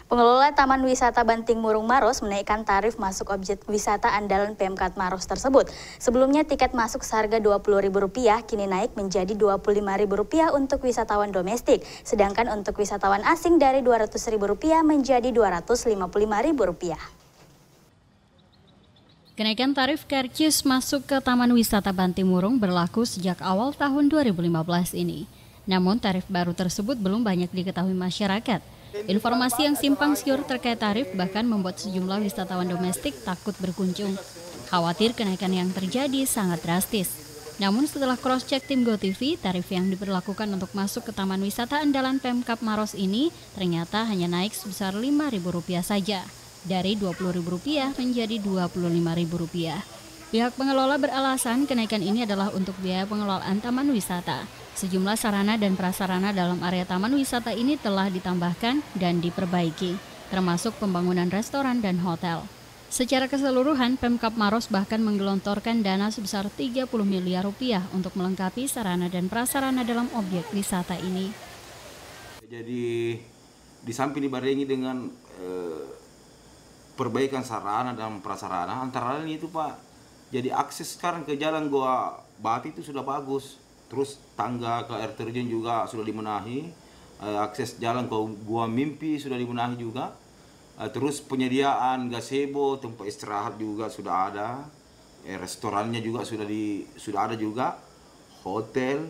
Pengelola Taman Wisata Banting Murung Maros menaikkan tarif masuk objek wisata andalan Pemkab Maros tersebut. Sebelumnya tiket masuk seharga Rp20.000 kini naik menjadi Rp25.000 untuk wisatawan domestik, sedangkan untuk wisatawan asing dari Rp200.000 menjadi Rp255.000. Kenaikan tarif karcis masuk ke Taman Wisata Banting Murung berlaku sejak awal tahun 2015 ini. Namun tarif baru tersebut belum banyak diketahui masyarakat. Informasi yang simpang siur terkait tarif bahkan membuat sejumlah wisatawan domestik takut berkunjung. Khawatir kenaikan yang terjadi sangat drastis. Namun setelah cross-check tim GoTV, tarif yang diberlakukan untuk masuk ke Taman Wisata Andalan Pemkab Maros ini ternyata hanya naik sebesar Rp5.000 saja, dari Rp20.000 menjadi Rp25.000. Pihak pengelola beralasan kenaikan ini adalah untuk biaya pengelolaan taman wisata. Sejumlah sarana dan prasarana dalam area taman wisata ini telah ditambahkan dan diperbaiki, termasuk pembangunan restoran dan hotel. Secara keseluruhan, Pemkab Maros bahkan menggelontorkan dana sebesar Rp30 miliar untuk melengkapi sarana dan prasarana dalam objek wisata ini. Jadi di samping dibarengi dengan perbaikan sarana dan prasarana, antara lain itu Pak, jadi akses sekarang ke jalan Goa Bati itu sudah bagus. Terus tangga ke air terjun juga sudah dibenahi, akses jalan ke Gua Mimpi sudah dibenahi juga, terus penyediaan gazebo, tempat istirahat juga sudah ada, restorannya juga sudah ada juga, hotel,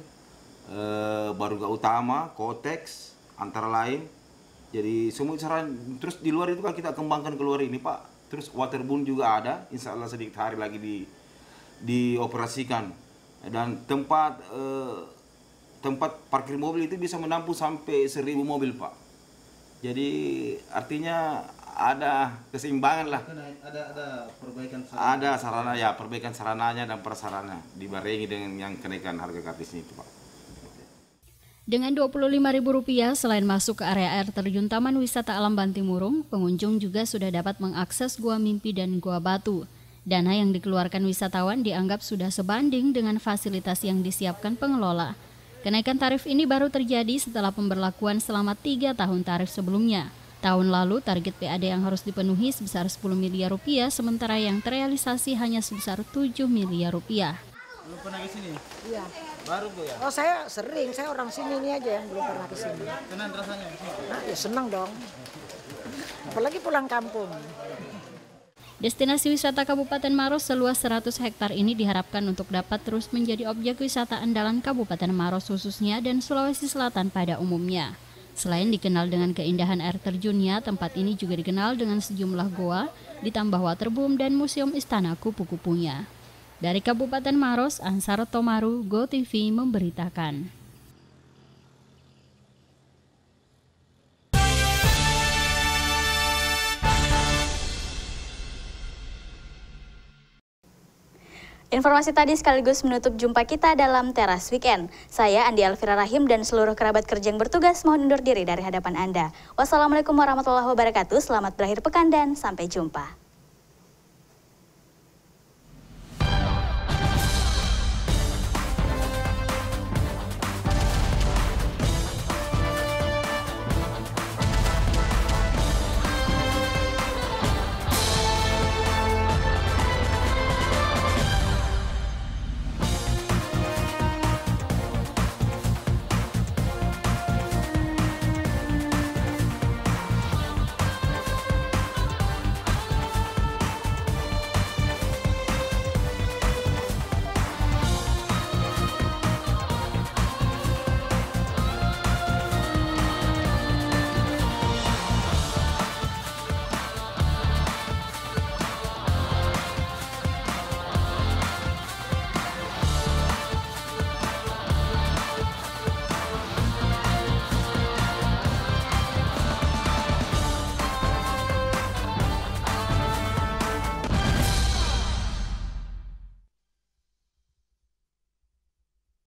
Baruga Utama, Kotex, antara lain. Jadi semua saran, terus di luar itu kan kita kembangkan keluar ini Pak, terus waterboom juga ada, insya Allah sedikit hari lagi dioperasikan. Dan tempat parkir mobil itu bisa menampung sampai 1.000 mobil Pak. Jadi artinya ada keseimbangan lah. Ada perbaikan sarana. Ada sarana ya, perbaikan sarananya dan prasarana dibarengi dengan yang kenaikan harga kartisnya itu Pak. Dengan Rp25.000 selain masuk ke area air terjun Taman Wisata Alam Banting Murung, pengunjung juga sudah dapat mengakses Gua Mimpi dan Gua Batu. Dana yang dikeluarkan wisatawan dianggap sudah sebanding dengan fasilitas yang disiapkan pengelola. Kenaikan tarif ini baru terjadi setelah pemberlakuan selama 3 tahun tarif sebelumnya. Tahun lalu target PAD yang harus dipenuhi sebesar Rp10 miliar, sementara yang terrealisasi hanya sebesar Rp7 miliar. Belum pernah ke sini? Iya. Baru Bu ya? Oh saya sering, saya orang sini ini aja yang belum pernah ke sini. Senang rasanya di sini? Nah, ya senang dong. Apalagi pulang kampung. Destinasi wisata Kabupaten Maros seluas 100 hektar ini diharapkan untuk dapat terus menjadi objek wisata andalan Kabupaten Maros khususnya dan Sulawesi Selatan pada umumnya. Selain dikenal dengan keindahan air terjunnya, tempat ini juga dikenal dengan sejumlah goa, ditambah waterboom dan museum istana kupu-kupunya. Dari Kabupaten Maros, Ansar Tomaru, GoTV memberitakan. Informasi tadi sekaligus menutup jumpa kita dalam Teras Weekend. Saya Andi Alfira Rahim dan seluruh kerabat kerja yang bertugas mohon undur diri dari hadapan Anda. Wassalamualaikum warahmatullahi wabarakatuh, selamat berakhir pekan dan sampai jumpa.